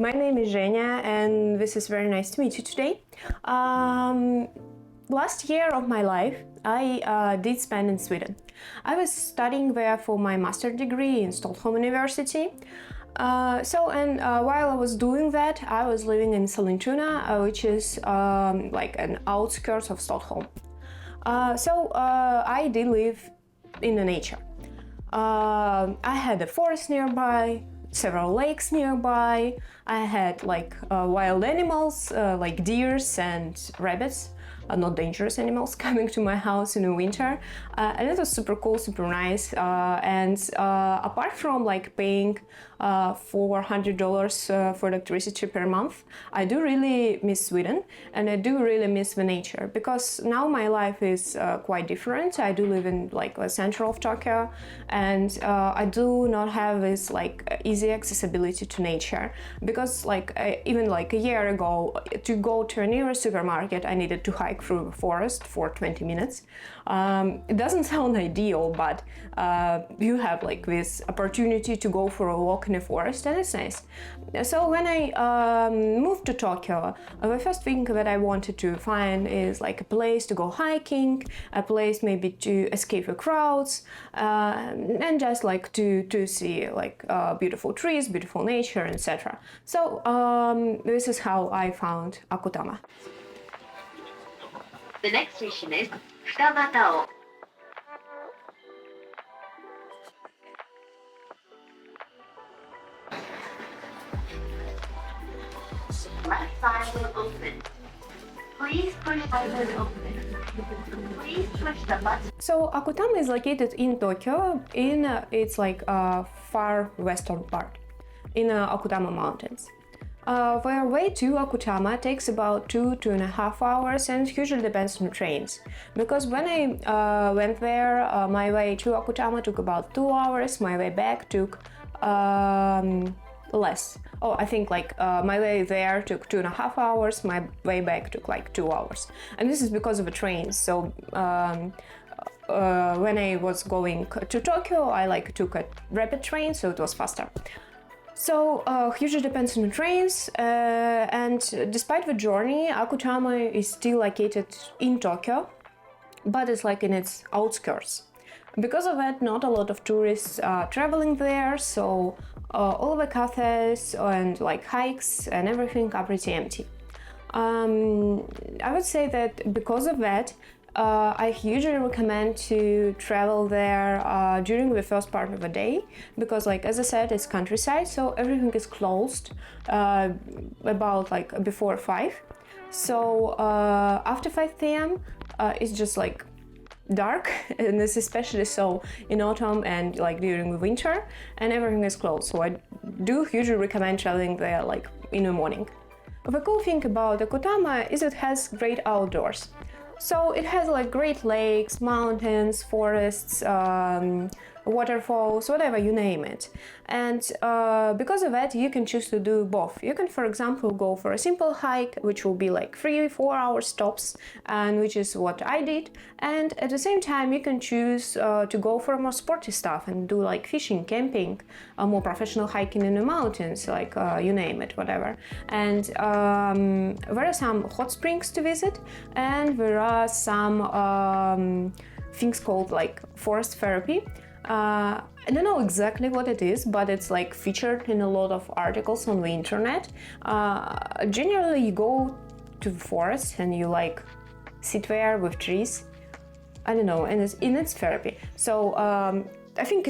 My name is Zhenya, and this is very nice to meet you today. Last year of my life, I did spend in Sweden. I was studying there for my master's degree in Stockholm University. While I was doing that, I was living in Sollentuna, which is like an outskirts of Stockholm. I did live in the nature. I had a forest nearby, several lakes nearby. I had like wild animals like deers and rabbits, not dangerous animals, coming to my house in the winter, and it was super cool, super nice. Apart from like paying $400 for electricity per month, I do really miss Sweden, and I do really miss the nature, because now my life is quite different. I do live in like the center of Tokyo, and I do not have this like easy accessibility to nature, because even like a year ago, to go to a nearest supermarket, I needed to hike through the forest for 20 minutes. It doesn't sound ideal, but you have like this opportunity to go for a walk in the forest, and it's nice. So when I moved to Tokyo, the first thing that I wanted to find is like a place to go hiking, a place maybe to escape the crowds, and just like to see like beautiful trees, beautiful nature, etc. So this is how I found Okutama. The next station is Kumotori. Left side will open. Please push button open. Please push the button. So Okutama is located in Tokyo, in its like far western part, in Okutama Mountains. The way to Okutama takes about 2.5 hours, and usually depends on trains. Because when I went there, my way to Okutama took about 2 hours, my way back took less. Oh, I think like my way there took 2.5 hours, my way back took like 2 hours. And this is because of the trains. So when I was going to Tokyo, I like took a rapid train, so it was faster. So hugely depends on the trains, and despite the journey, Okutama is still located in Tokyo, but it's like in its outskirts. Because of that, not a lot of tourists are traveling there, so all the cafes and like hikes and everything are pretty empty. I would say that because of that, I usually recommend to travel there during the first part of the day, because like as I said, it's countryside, so everything is closed about like before 5. So after 5 p.m. It's just like dark, and this is especially so in autumn and like during the winter, and everything is closed. So I do usually recommend traveling there like in the morning. The cool thing about Okutama is it has great outdoors. So it has like great lakes, mountains, forests, waterfalls, whatever you name it. And because of that, you can choose to do both. You can, for example, go for a simple hike, which will be like 3-4 hour stops, and which is what I did. And at the same time, you can choose to go for more sporty stuff and do like fishing, camping, more professional hiking in the mountains, like you name it, whatever. And there are some hot springs to visit, and there are some things called like forest therapy. I don't know exactly what it is, but it's like featured in a lot of articles on the internet. Generally, you go to the forest and you like sit there with trees. I don't know, and it's therapy. So I think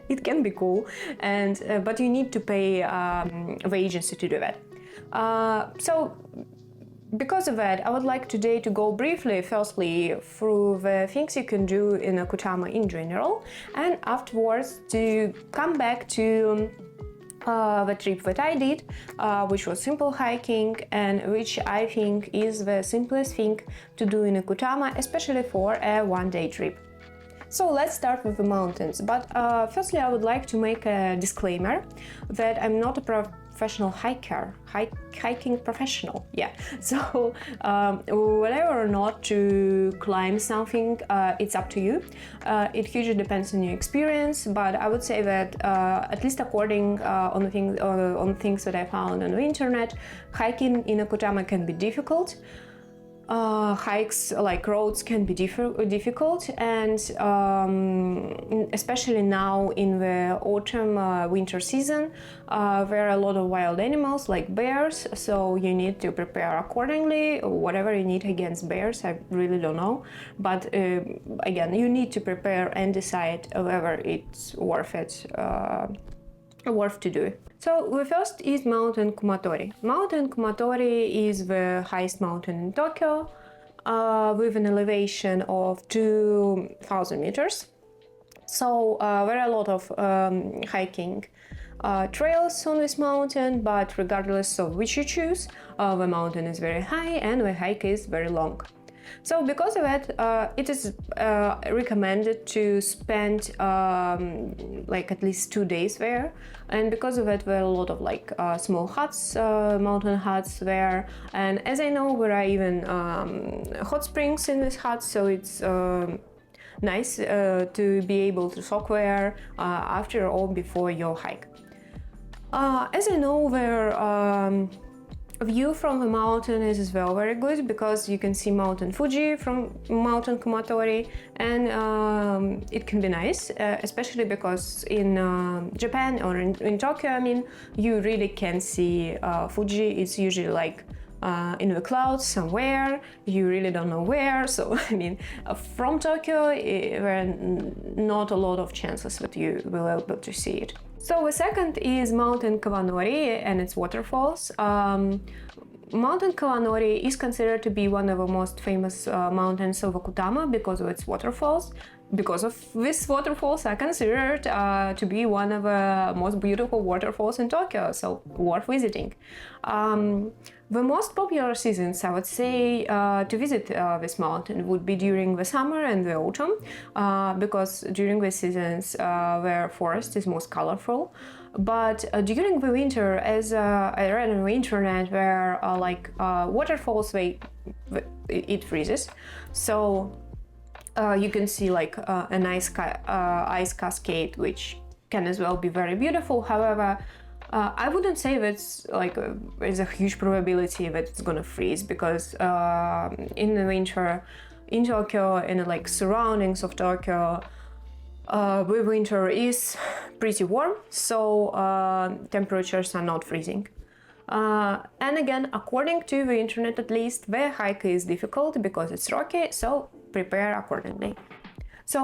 it can be cool, and but you need to pay the agency to do that. Because of that, I would like today to go briefly, firstly, through the things you can do in Okutama in general, and afterwards to come back to the trip that I did, which was simple hiking, and which I think is the simplest thing to do in Okutama, especially for a one-day trip. So let's start with the mountains, but firstly I would like to make a disclaimer that I'm not a professional hiking professional. Yeah. So whether or not to climb something, it's up to you. It hugely depends on your experience, but I would say that at least according on things that I found on the internet, hiking in Okutama can be difficult. Hikes like roads can be difficult, and especially now in the autumn winter season, there are a lot of wild animals like bears, so you need to prepare accordingly. Whatever you need against bears, I really don't know, but again, you need to prepare and decide whether it's worth to do. So the first is Mountain Kumotori. Mountain Kumotori is the highest mountain in Tokyo, with an elevation of 2,000 meters. So there are a lot of hiking trails on this mountain, but regardless of which you choose, the mountain is very high and the hike is very long. So because of that, it is recommended to spend like at least 2 days there, and because of that, there are a lot of like small huts, mountain huts there, and as I know, there are even hot springs in these huts, so it's nice to be able to soak there after or before your hike. As I know, there view from the mountain is as well very good, because you can see Mountain Fuji from Mountain Kumotori, and it can be nice, especially because in Japan or in Tokyo, I mean, you really can see Fuji. It's usually like in the clouds somewhere, you really don't know where, so I mean, from Tokyo there are not a lot of chances that you will be able to see it. So the second is Mountain Kawanori and its waterfalls. Mountain Kawanori is considered to be one of the most famous mountains of Okutama because of its waterfalls. Because of these waterfalls are considered to be one of the most beautiful waterfalls in Tokyo, so worth visiting. The most popular seasons, I would say, to visit this mountain would be during the summer and the autumn, because during the seasons where forest is most colorful. But during the winter, as I read on the internet, where waterfalls, it freezes, so you can see like an ice cascade, which can as well be very beautiful. However, I wouldn't say that's like there's a huge probability that it's gonna freeze, because in the winter in Tokyo, in like surroundings of Tokyo, the winter is pretty warm, so temperatures are not freezing. And again, according to the internet at least, the hike is difficult because it's rocky, so prepare accordingly. So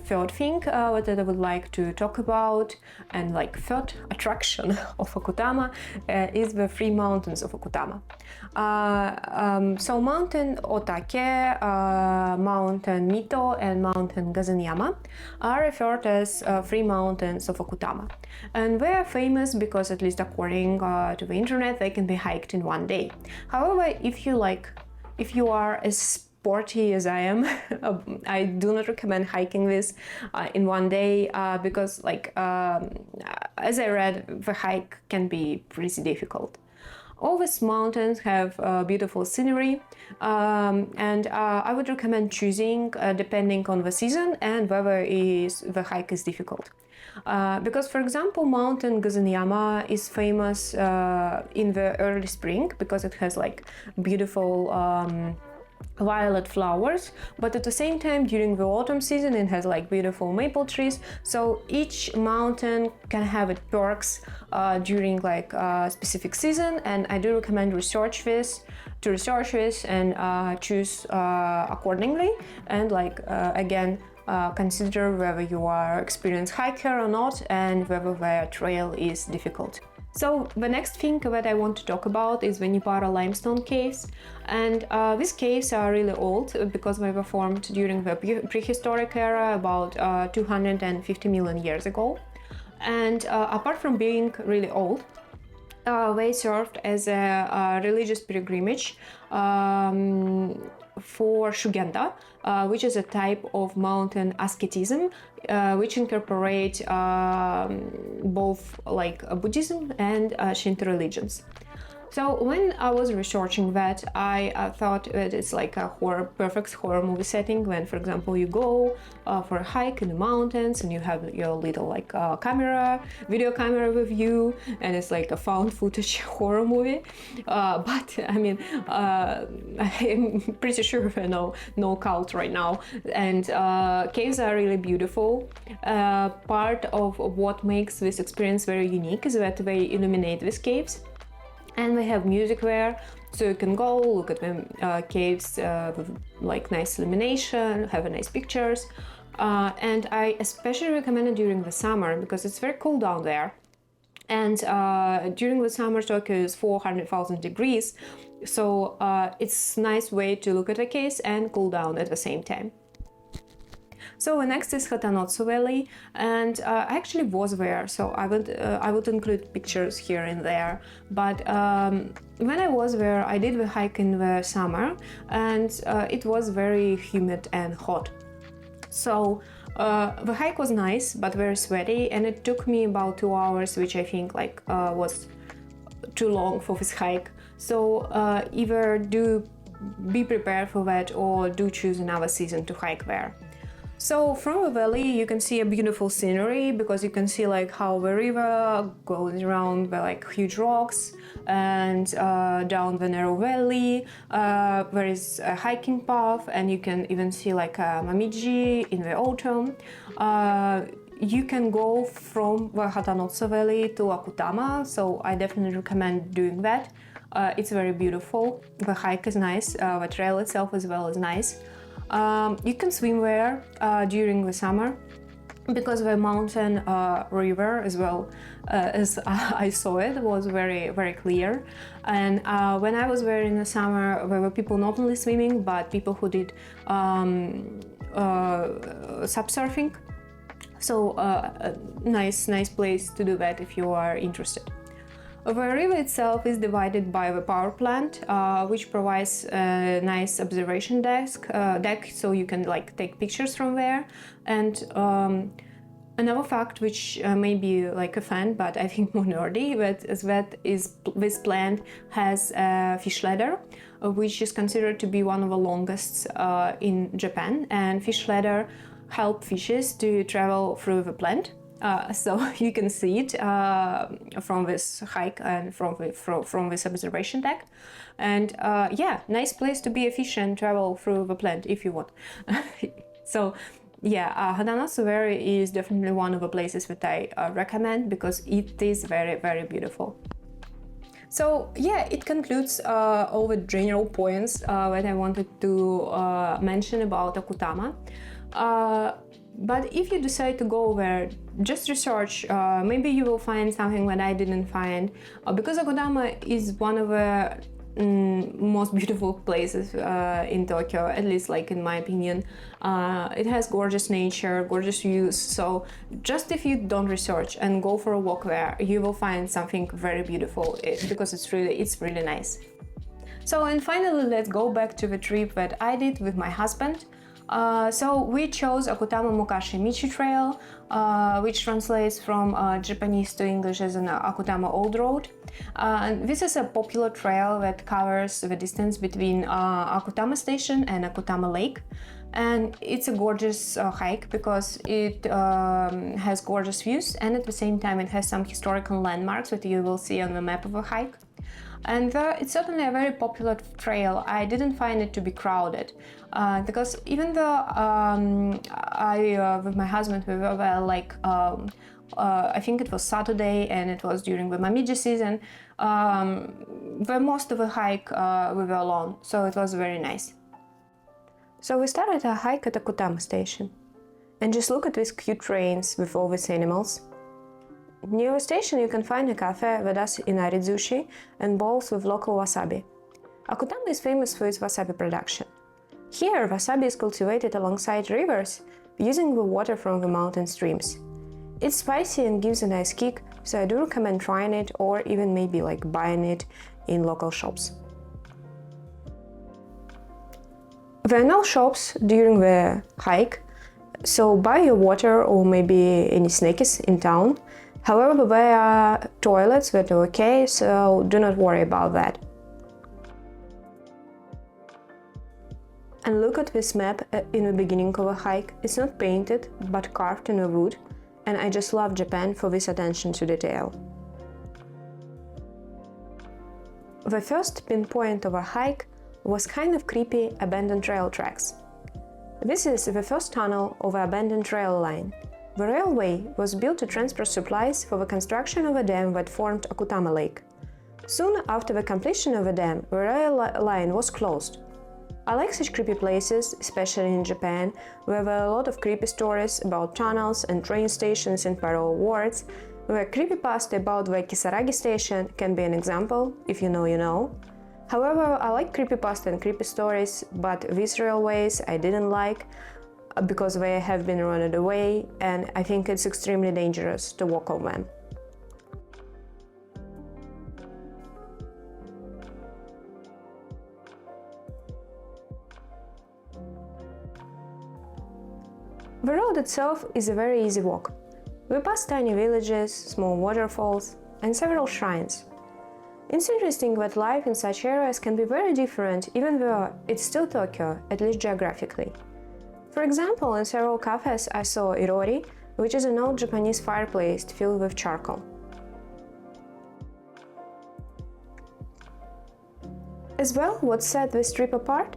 third thing that I would like to talk about, and like third attraction of Okutama, is the three mountains of Okutama. So Mountain Otake, Mountain Mito, and Mountain Gazenyama are referred as three mountains of Okutama. And they are famous because, at least according to the internet, they can be hiked in one day. However, if you are as sporty as I am, I do not recommend hiking this in one day, because as I read, the hike can be pretty difficult. All these mountains have beautiful scenery, and I would recommend choosing depending on the season and whether the hike is difficult. Because, for example, Mountain Gazenyama is famous in the early spring because it has like beautiful violet flowers, but at the same time during the autumn season it has like beautiful maple trees, so each mountain can have its perks during like a specific season, and I do recommend to research this and choose accordingly, and again consider whether you are experienced hiker or not, and whether the trail is difficult. So the next thing that I want to talk about is the Nippara limestone caves, and these caves are really old because they were formed during the prehistoric era about 250 million years ago, and apart from being really old, they served as a religious pilgrimage for Shugenda, which is a type of mountain asceticism, which incorporate both like Buddhism and Shinto religions. So when I was researching that, I thought that it's like a perfect horror movie setting when, for example, you go for a hike in the mountains and you have your little like video camera with you, and it's like a found footage horror movie. But I mean, I'm pretty sure no cult right now. And caves are really beautiful. Part of what makes this experience very unique is that they illuminate these caves. And we have music there, so you can go look at the caves with like nice illumination, have nice pictures. And I especially recommend it during the summer because it's very cool down there. And during the summer, Tokyo is 400,000 degrees, so it's a nice way to look at the caves and cool down at the same time. So next is Hatonosu Valley, and I actually was there, so I would include pictures here and there. But when I was there, I did the hike in the summer, and it was very humid and hot. So the hike was nice, but very sweaty, and it took me about 2 hours, which I think like was too long for this hike. So either do be prepared for that or do choose another season to hike there. So from the valley you can see a beautiful scenery because you can see like how the river goes around the like huge rocks and down the narrow valley. There is a hiking path and you can even see like a Momiji in the autumn. You can go from the Hatonosu Valley to Okutama, so I definitely recommend doing that. It's very beautiful. The hike is nice. The trail itself as well is nice. You can swim there during the summer because the mountain river as well as I saw it was very, very clear. And when I was there in the summer, there were people not only swimming but people who did subsurfing. So a nice place to do that if you are interested. The river itself is divided by the power plant, which provides a nice observation deck, so you can like take pictures from there. And another fact, which may be like a fan, but I think more nerdy, that is this plant has a fish ladder, which is considered to be one of the longest in Japan. And fish ladder help fishes to travel through the plant. So you can see it from this hike and from this observation deck. And yeah, nice place to be a fish and travel through the plant if you want. So yeah, Hatonosu Valley is definitely one of the places that I recommend because it is very, very beautiful. So yeah, it concludes all the general points that I wanted to mention about Okutama. But if you decide to go there, just research. Maybe you will find something that I didn't find. Because Okutama is one of the most beautiful places in Tokyo, at least like in my opinion. It has gorgeous nature, gorgeous views. So just if you don't research and go for a walk there, you will find something very beautiful because it's really nice. So and finally, let's go back to the trip that I did with my husband. So we chose Okutama Mukashi Michi Trail, which translates from Japanese to English as an Okutama Old Road. This is a popular trail that covers the distance between Okutama Station and Okutama Lake. And it's a gorgeous hike because it has gorgeous views, and at the same time it has some historical landmarks that you will see on the map of the hike. And it's certainly a very popular trail. I didn't find it to be crowded because even though I, with my husband, we were there like I think it was Saturday and it was during the Momiji season, the most of the hike we were alone, so it was very nice. So we started our hike at Okutama Station, and just look at these cute trains with all these animals. Near the station you can find a cafe that does inari sushi and bowls with local wasabi. Okutama is famous for its wasabi production. Here, wasabi is cultivated alongside rivers, using the water from the mountain streams. It's spicy and gives a nice kick, so I do recommend trying it or even maybe like buying it in local shops. There are no shops during the hike, so buy your water or maybe any snacks in town. However, there are toilets that are okay, so do not worry about that. And look at this map in the beginning of a hike. It's not painted, but carved in a wood, and I just love Japan for this attention to detail. The first pinpoint of a hike was kind of creepy abandoned rail tracks. This is the first tunnel of the abandoned rail line. The railway was built to transport supplies for the construction of a dam that formed Okutama Lake. Soon after the completion of the dam, the rail line was closed. I like such creepy places, especially in Japan, where there are a lot of creepy stories about tunnels and train stations in parallel worlds. The creepypasta about the Kisaragi station can be an example, if you know, you know. However, I like creepypasta and creepy stories, but these railways I didn't like because they have been run away, and I think it's extremely dangerous to walk on them. The road itself is a very easy walk. We pass tiny villages, small waterfalls, and several shrines. It's interesting that life in such areas can be very different even though it's still Tokyo, at least geographically. For example, in several cafes I saw irori, which is an old Japanese fireplace filled with charcoal. As well, what set this trip apart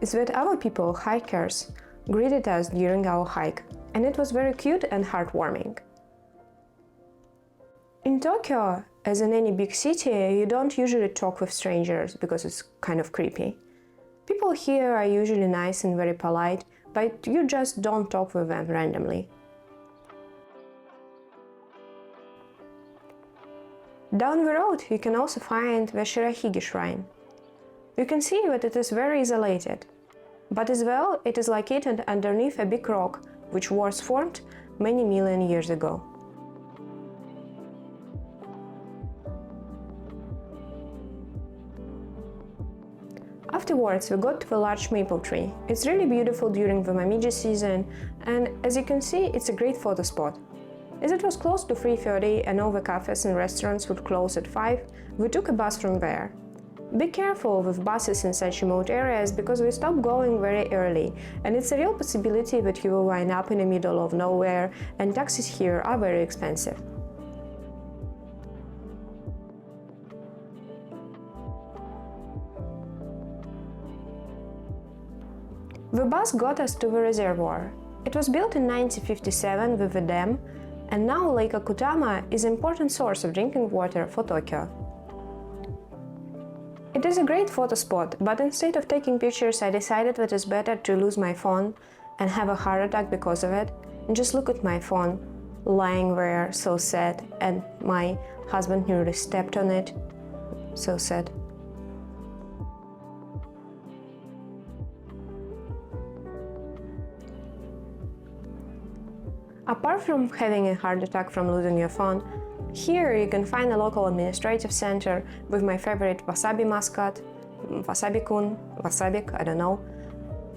is that other people, hikers, greeted us during our hike, and it was very cute and heartwarming. In Tokyo, as in any big city, you don't usually talk with strangers because it's kind of creepy. People here are usually nice and very polite, but you just don't talk with them randomly. Down the road you can also find the Shirahige shrine. You can see that it is very isolated, but as well it is located underneath a big rock which was formed many million years ago. Afterwards we got to the large maple tree. It's really beautiful during the Momiji season, and as you can see, it's a great photo spot. As it was close to 3:30 and all the cafes and restaurants would close at 5, we took a bus from there. Be careful with buses in such remote areas because we stop going very early, and it's a real possibility that you will wind up in the middle of nowhere, and taxis here are very expensive. The bus got us to the reservoir. It was built in 1957 with a dam, and now Lake Okutama is an important source of drinking water for Tokyo. It is a great photo spot, but instead of taking pictures I decided that it's better to lose my phone and have a heart attack because of it, and just look at my phone lying there, so sad, and my husband nearly stepped on it. So sad. Apart from having a heart attack from losing your phone, here you can find a local administrative center with my favorite wasabi mascot, Wasabi-kun, Wasabik, I don't know,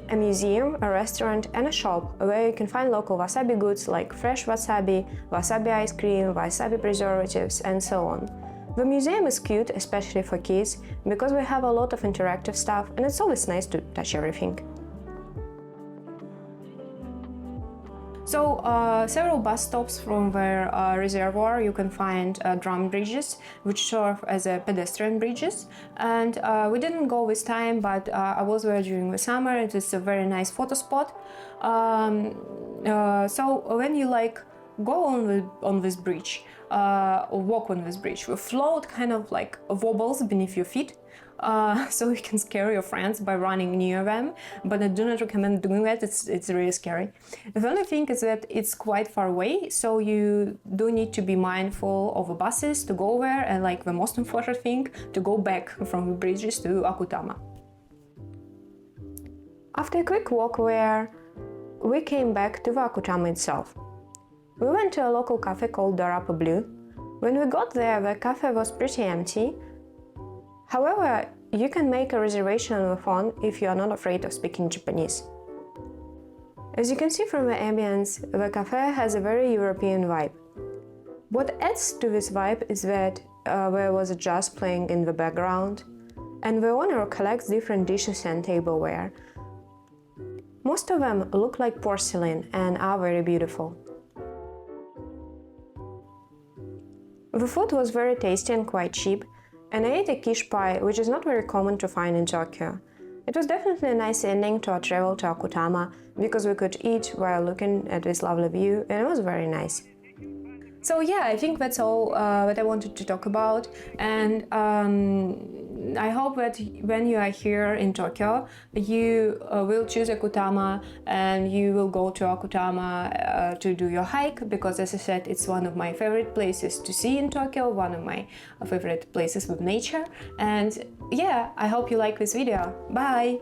a museum, a restaurant and a shop where you can find local wasabi goods like fresh wasabi, wasabi ice cream, wasabi preservatives and so on. The museum is cute, especially for kids, because we have a lot of interactive stuff and it's always nice to touch everything. So, several bus stops from the reservoir you can find drum bridges, which serve as pedestrian bridges. And we didn't go this time, but I was there during the summer. It is a very nice photo spot. So when you go on this bridge, or walk on this bridge, the float kind of wobbles beneath your feet. So you can scare your friends by running near them, but I do not recommend doing that. It's really scary. The only thing is that it's quite far away, so you do need to be mindful of the buses to go there, and the most important thing, to go back from the bridges to Okutama. After a quick walk there, we came back to the Okutama itself. We went to a local cafe called Dorapo Blue. When we got there, the cafe was pretty empty. However, you can make a reservation on the phone if you are not afraid of speaking Japanese. As you can see from the ambience, the cafe has a very European vibe. What adds to this vibe is that there was a jazz playing in the background, and the owner collects different dishes and tableware. Most of them look like porcelain and are very beautiful. The food was very tasty and quite cheap, and I ate a quiche pie, which is not very common to find in Tokyo. It was definitely a nice ending to our travel to Okutama, because we could eat while looking at this lovely view, and it was very nice. So yeah, I think that's all that I wanted to talk about, and I hope that when you are here in Tokyo, you will choose Okutama and you will go to Okutama to do your hike, because as I said, it's one of my favorite places to see in Tokyo, one of my favorite places with nature. And yeah, I hope you like this video. Bye!